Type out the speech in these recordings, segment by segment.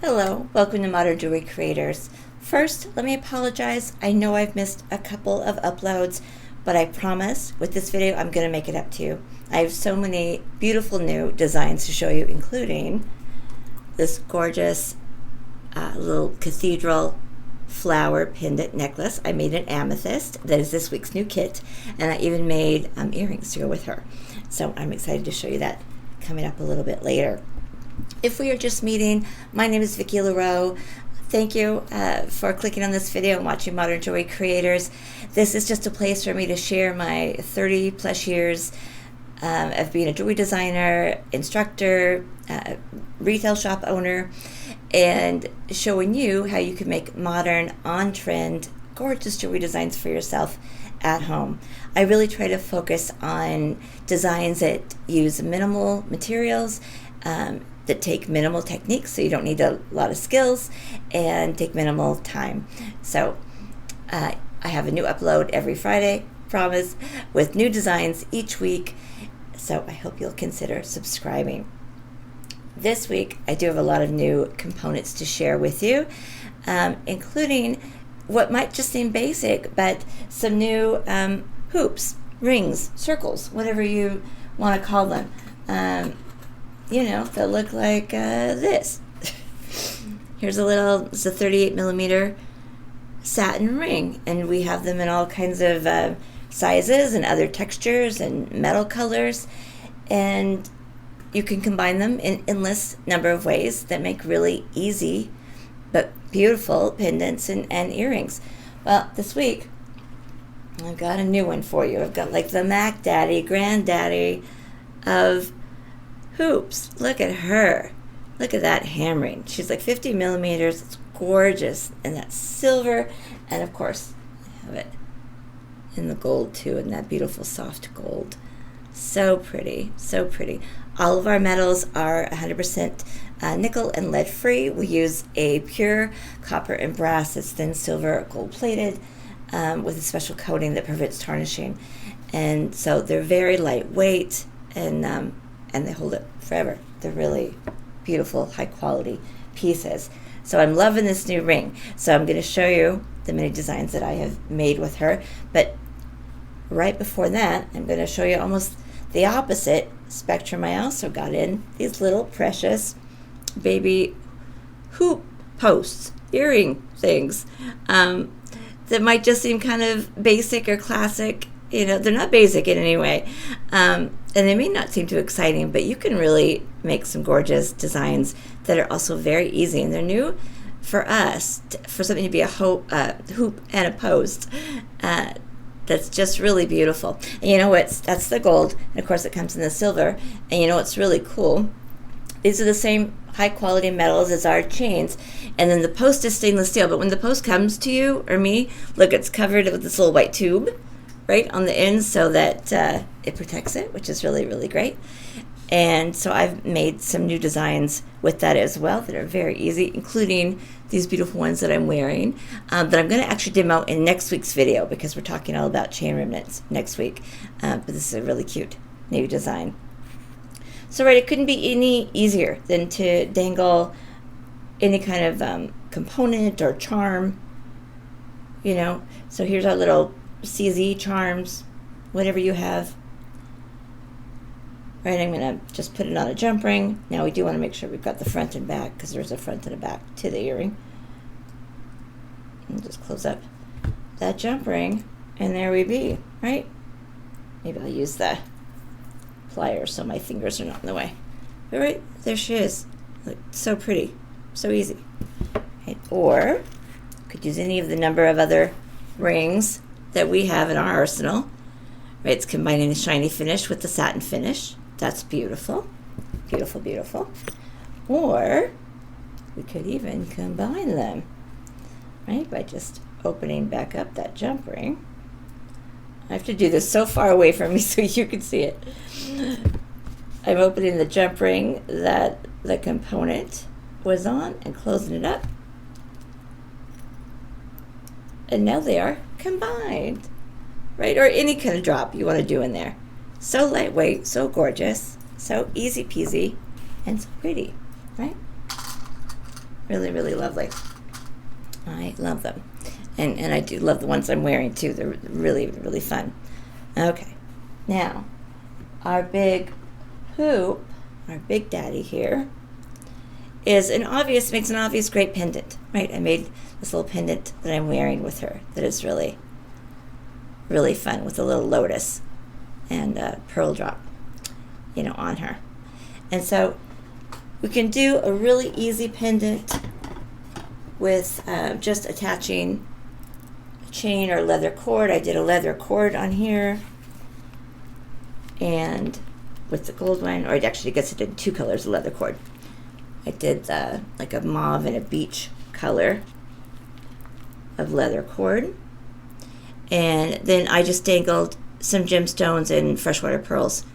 Hello, welcome to Modern Jewelry Creators. First, let me apologize. I know I've missed a couple of uploads, but I promise with this video I'm going to make it up to you. I have so many beautiful new designs to show you, including this gorgeous little cathedral flower pendant necklace. I made an amethyst. That is this week's new kit, and I even made earrings to go with her. So I'm excited to show you that coming up a little bit later. If we are just meeting, my name is Vicki LaRoe. Thank you for clicking on this video and watching Modern Jewelry Creators. This is just a place for me to share my 30 plus years of being a jewelry designer, instructor, retail shop owner, and showing you how you can make modern, on-trend, gorgeous jewelry designs for yourself at home. I really try to focus on designs that use minimal materials, that take minimal techniques, so you don't need a lot of skills, and take minimal time. So I have a new upload every Friday, promise, with new designs each week. So I hope you'll consider subscribing. This week, I do have a lot of new components to share with you, including what might just seem basic, but some new hoops, rings, circles, whatever you want to call them. They'll look like this. Here's it's a 38 millimeter satin ring, and we have them in all kinds of sizes and other textures and metal colors, and you can combine them in endless number of ways that make really easy but beautiful pendants and earrings. Well, this week I've got a new one for you. I've got like the Mac Daddy, Granddaddy of hoops. Look at her. Look at that hammering. She's like 50 millimeters. It's gorgeous. And that's silver. And of course, I have it in the gold too, in that beautiful soft gold. So pretty. So pretty. All of our metals are 100% nickel and lead free. We use a pure copper and brass that's thin silver, gold plated, with a special coating that prevents tarnishing. And so they're very lightweight, and they hold it forever. They're really beautiful, high quality pieces. So I'm loving this new ring. So I'm going to show you the many designs that I have made with her. But right before that, I'm going to show you almost the opposite spectrum. I also got in these little precious baby hoop posts, earring things, that might just seem kind of basic or classic. They're not basic in any way. And they may not seem too exciting, but you can really make some gorgeous designs that are also very easy. And they're new for us, for something to be a hoop and a post. That's just really beautiful. And that's the gold. And of course it comes in the silver. And what's really cool? These are the same high quality metals as our chains. And then the post is stainless steel. But when the post comes to you or me, look, it's covered with this little white tube right on the end, so that it protects it, which is really, really great. And so I've made some new designs with that as well that are very easy, including these beautiful ones that I'm wearing, that I'm going to actually demo in next week's video, because we're talking all about chain remnants next week. But this is a really cute new design. So it couldn't be any easier than to dangle any kind of component or charm, So here's our little CZ charms, whatever you have. Right, I'm going to just put it on a jump ring. Now we do want to make sure we've got the front and back, because there's a front and a back to the earring. And just close up that jump ring, and there we be, right? Maybe I'll use the pliers so my fingers are not in the way. But right, there she is. Look, so pretty, so easy. Right, or could use any of the number of other rings that we have in our arsenal. Right, it's combining the shiny finish with the satin finish. That's beautiful. Beautiful, beautiful. Or we could even combine them, right, by just opening back up that jump ring. I have to do this so far away from me so you can see it. I'm opening the jump ring that the component was on and closing it up. And now they are combined, right? Or any kind of drop you want to do in there. So lightweight, so gorgeous, so easy peasy, and so pretty, right? Really, really lovely. I love them. And I do love the ones I'm wearing too. They're really, really fun. Okay. Now, our big hoop, our big daddy here, makes an obvious great pendant, right? I made this little pendant that I'm wearing with her that is really, really fun with a little lotus and a pearl drop, on her. And so we can do a really easy pendant with just attaching a chain or leather cord. I did a leather cord on here, and with the gold one, or I guess I did 2 colors of leather cord. I did like a mauve and a beige color of leather cord, and then I just dangled some gemstones and freshwater pearls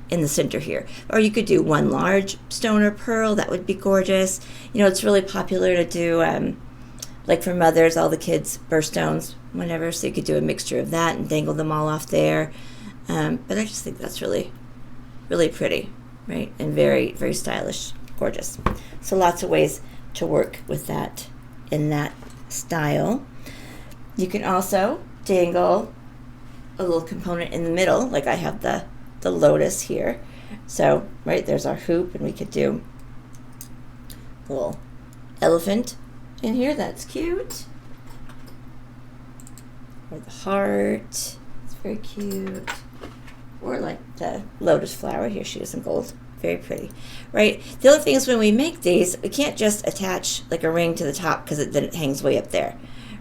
in the center here. Or you could do one large stone or pearl. That would be gorgeous. It's really popular to do, like for mothers, all the kids' birthstones, whenever, so you could do a mixture of that and dangle them all off there. But I just think that's really, really pretty, right? And very, very stylish, gorgeous. So lots of ways to work with that in that style. You can also dangle a little component in the middle, like I have the lotus here. So, right, there's our hoop, and we could do a little elephant in here. That's cute. Or the heart. It's very cute. Or like the lotus flower. Here she is in gold. Very pretty, right? The other thing is when we make these, we can't just attach like a ring to the top because then it hangs way up there,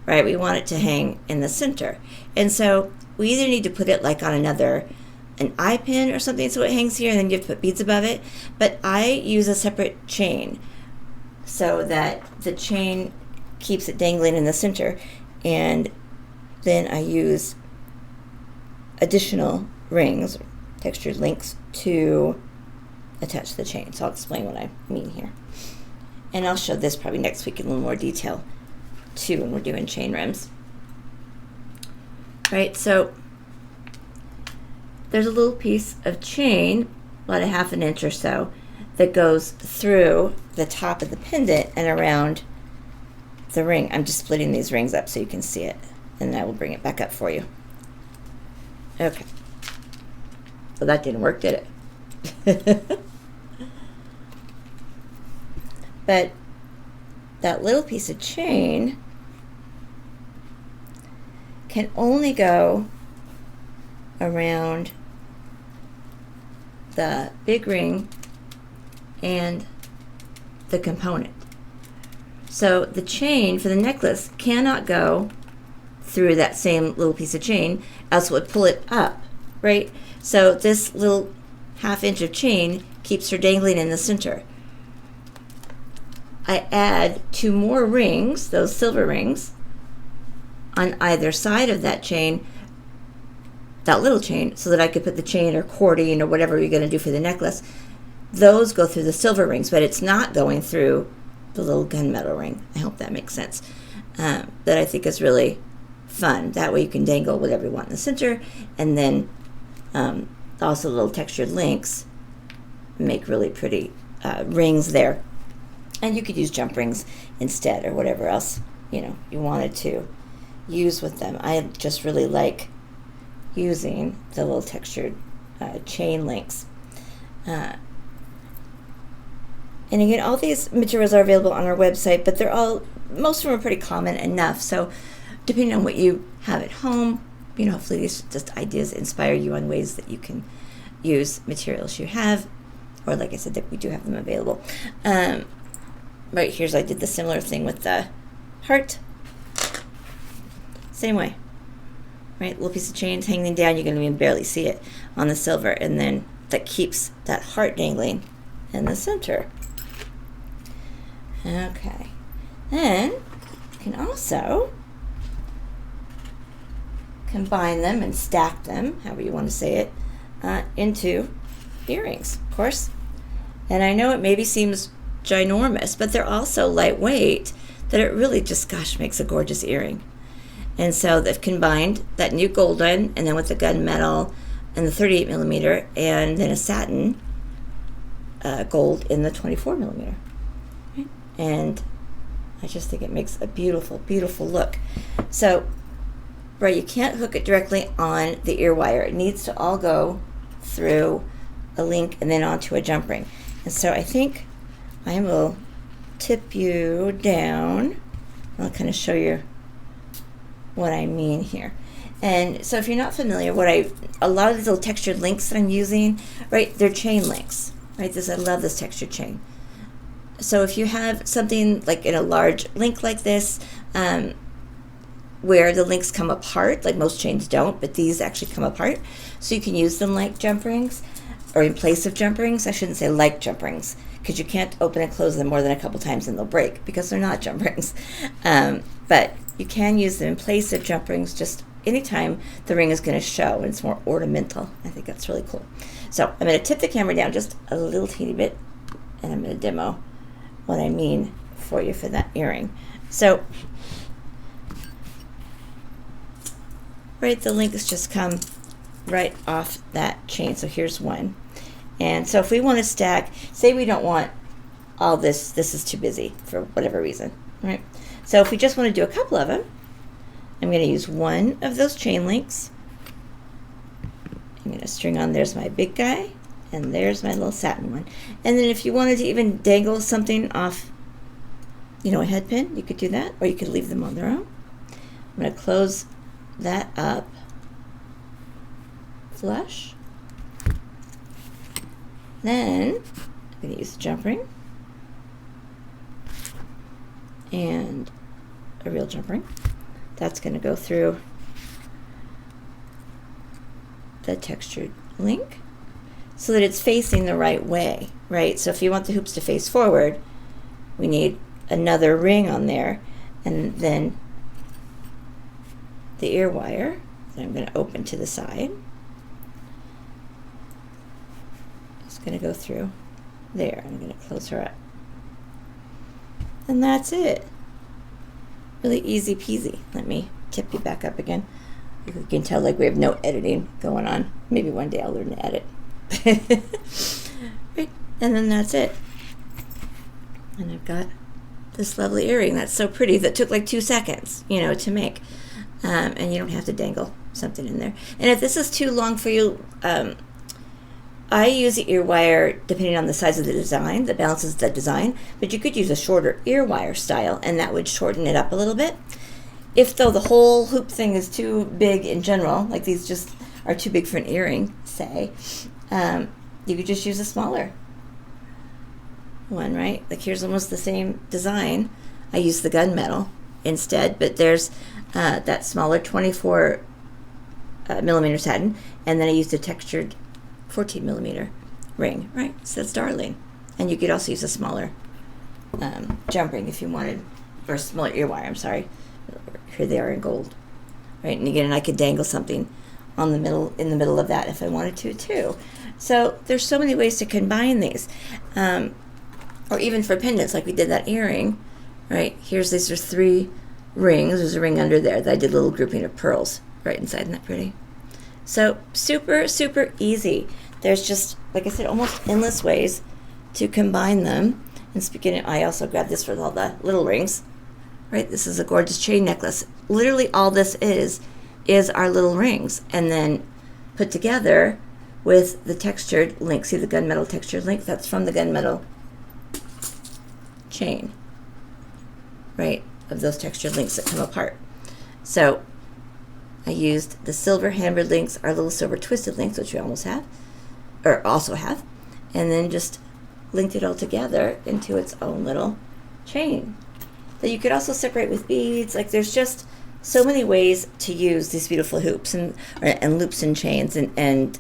right? We want it to hang in the center. And so we either need to put it like on an eye pin or something so it hangs here, and then you have to put beads above it. But I use a separate chain so that the chain keeps it dangling in the center, and then I use additional rings, textured links, to attach the chain. So I'll explain what I mean here. And I'll show this probably next week in a little more detail too when we're doing chain rims. Right, so there's a little piece of chain, about a 1/2 inch or so, that goes through the top of the pendant and around the ring. I'm just splitting these rings up so you can see it, and I will bring it back up for you. Okay. Well, that didn't work, did it? But that little piece of chain can only go around the big ring and the component. So the chain for the necklace cannot go through that same little piece of chain, else it would pull it up, right? So this little 1/2 inch of chain keeps her dangling in the center. I add 2 more rings, those silver rings, on either side of that chain, that little chain, so that I could put the chain or cording or whatever you're going to do for the necklace. Those go through the silver rings, but it's not going through the little gunmetal ring. I hope that makes sense. That I think is really fun. That way you can dangle whatever you want in the center, and then also little textured links make really pretty rings there. And you could use jump rings instead, or whatever else you wanted to use with them. I just really like using the little textured chain links. And again, all these materials are available on our website, but most of them are pretty common enough. So depending on what you have at home, hopefully these just ideas inspire you on ways that you can use materials you have, or like I said, that we do have them available. Right here's I did the similar thing with the heart. Same way, right? Little piece of chain hanging down. You're going to even barely see it on the silver, and then that keeps that heart dangling in the center. Okay, then you can also combine them and stack them, however you want to say it, into earrings, of course. And I know it maybe seems ginormous, but they're also lightweight, that it really just, makes a gorgeous earring. And so they've combined that new gold one, and then with the gunmetal and the 38 millimeter, and then a satin gold in the 24 millimeter. Right? And I just think it makes a beautiful, beautiful look. So, right, you can't hook it directly on the ear wire. It needs to all go through a link and then onto a jump ring. And so I think I will tip you down. I'll kind of show you what I mean here. And so if you're not familiar, a lot of these little textured links that I'm using, right, they're chain links, right? I love this textured chain. So if you have something like in a large link like this, where the links come apart, like most chains don't, but these actually come apart, so you can use them like jump rings, or in place of jump rings. I shouldn't say like jump rings, because you can't open and close them more than a couple times and they'll break, because they're not jump rings. But you can use them in place of jump rings just anytime the ring is going to show, and it's more ornamental. I think that's really cool. So I'm going to tip the camera down just a little teeny bit, and I'm going to demo what I mean for you for that earring. So, right, the links just come right off that chain. So here's one. And so if we want to stack, say we don't want all this is too busy for whatever reason, right? So if we just want to do a couple of them, I'm going to use one of those chain links. I'm going to string on, there's my big guy, and there's my little satin one. And then if you wanted to even dangle something off, a head pin, you could do that, or you could leave them on their own. I'm going to close that up flush. Then I'm going to use the jump ring and a real jump ring. That's going to go through the textured link so that it's facing the right way, right? So if you want the hoops to face forward, we need another ring on there, and then the ear wire that I'm going to open to the side. It's going to go through there. I'm going to close her up. And that's it. Really easy peasy. Let me tip you back up again. You can tell like we have no editing going on. Maybe one day I'll learn to edit. Right, and then that's it. And I've got this lovely earring that's so pretty that took like 2 seconds, to make. And you don't have to dangle something in there. And if this is too long for you, I use the ear wire depending on the size of the design that balances the design, but you could use a shorter ear wire style, and that would shorten it up a little bit. If though the whole hoop thing is too big in general, like these just are too big for an earring, say, you could just use a smaller one, right? Like here's almost the same design. I use the gunmetal instead, but there's that smaller 24 millimeter satin, and then I used a textured 14 millimeter ring, right? So that's darling. And you could also use a smaller jump ring if you wanted, or a smaller ear wire, I'm sorry. Here they are in gold, right? And again, I could dangle something in the middle of that if I wanted to too. So there's so many ways to combine these. Or even for pendants, like we did that earring, right? These are 3 rings. There's a ring under there that I did a little grouping of pearls right inside. Isn't that pretty? So super, super easy. There's just, like I said, almost endless ways to combine them. And speaking of, I also grabbed this for all the little rings, right? This is a gorgeous chain necklace. Literally all this is our little rings, and then put together with the textured link. See the gunmetal textured link? That's from the gunmetal chain, right? Of those textured links that come apart. So I used the silver hammered links, our little silver twisted links, which we also have, and then just linked it all together into its own little chain that you could also separate with beads. Like there's just so many ways to use these beautiful hoops and loops and chains, and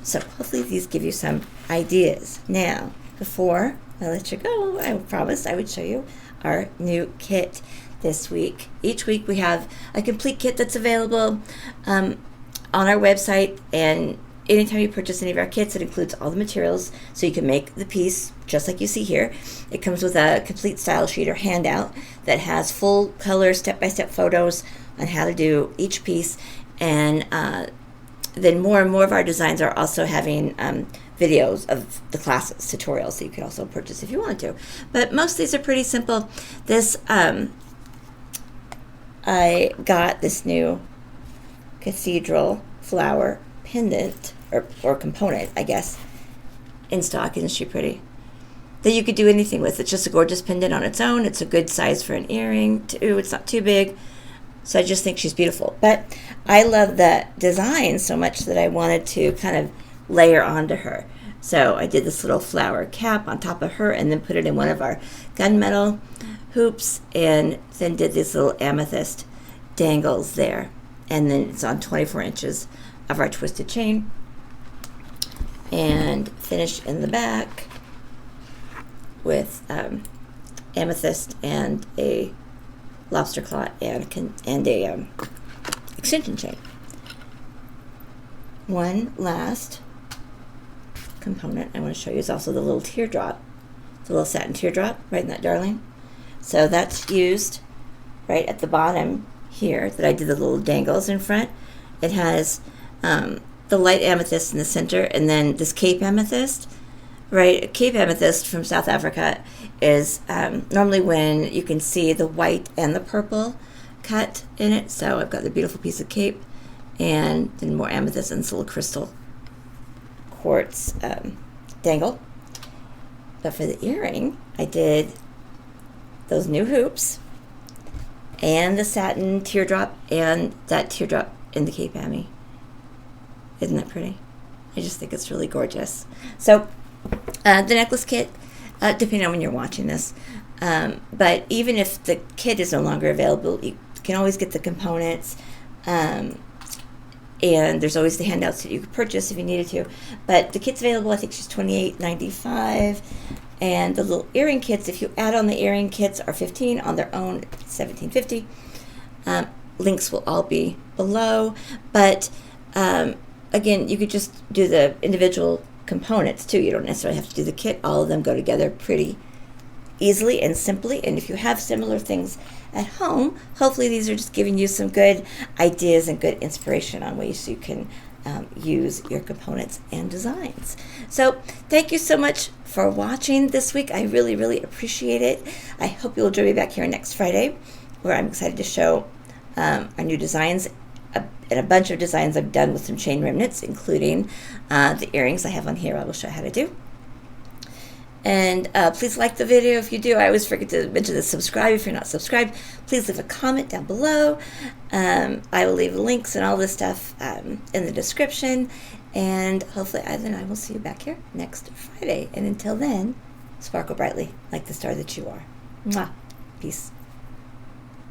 so hopefully these give you some ideas. Now, before I let you go, I promised I would show you our new kit this week. Each week we have a complete kit that's available on our website, and anytime you purchase any of our kits, it includes all the materials so you can make the piece just like you see here. It comes with a complete style sheet or handout that has full color step-by-step photos on how to do each piece, and then more and more of our designs are also having videos of the classes, tutorials that you can also purchase if you want to. But most of these are pretty simple. This, I got this new Cathedral flower pendant, or component, I guess, in stock. Isn't she pretty? That you could do anything with. It's just a gorgeous pendant on its own. It's a good size for an earring, too. It's not too big. So I just think she's beautiful. But I love the design so much that I wanted to kind of layer onto her. So I did this little flower cap on top of her and then put it in one of our gunmetal hoops, and then did these little amethyst dangles there. And then it's on 24 inches of our twisted chain. And finished in the back with amethyst and a lobster claw and a extension chain. One last component I want to show you is also the little teardrop, the little satin teardrop right in that darling. So that's used right at the bottom here that I did the little dangles in front. It has the light amethyst in the center, and then this Cape amethyst. Right, Cape amethyst from South Africa is normally when you can see the white and the purple cut in it. So I've got the beautiful piece of Cape, and then more amethyst and this little crystal quartz dangle. But for the earring, I did those new hoops and the satin teardrop and that teardrop in the Cape Amy. Isn't that pretty? I just think it's really gorgeous. So the necklace kit, depending on when you're watching this, but even if the kit is no longer available, you can always get the components, and there's always the handouts that you could purchase if you needed to. But the kit's available. I think she's $28.95, and the little earring kits, if you add on the earring kits, are $15 on their own, $17.50. Links will all be below, but again, you could just do the individual components too. You don't necessarily have to do the kit. All of them go together pretty easily and simply. And if you have similar things at home, hopefully these are just giving you some good ideas and good inspiration on ways you can use your components and designs. So thank you so much for watching this week. I really, really appreciate it. I hope you'll join me back here next Friday, where I'm excited to show our new designs and a bunch of designs I've done with some chain remnants, including the earrings I have on here I will show you how to do. And please like the video if you do. I always forget to mention the subscribe if you're not subscribed. Please leave a comment down below. I will leave links and all this stuff in the description. And hopefully I will see you back here next Friday. And until then, sparkle brightly like the star that you are. Mwah. Peace.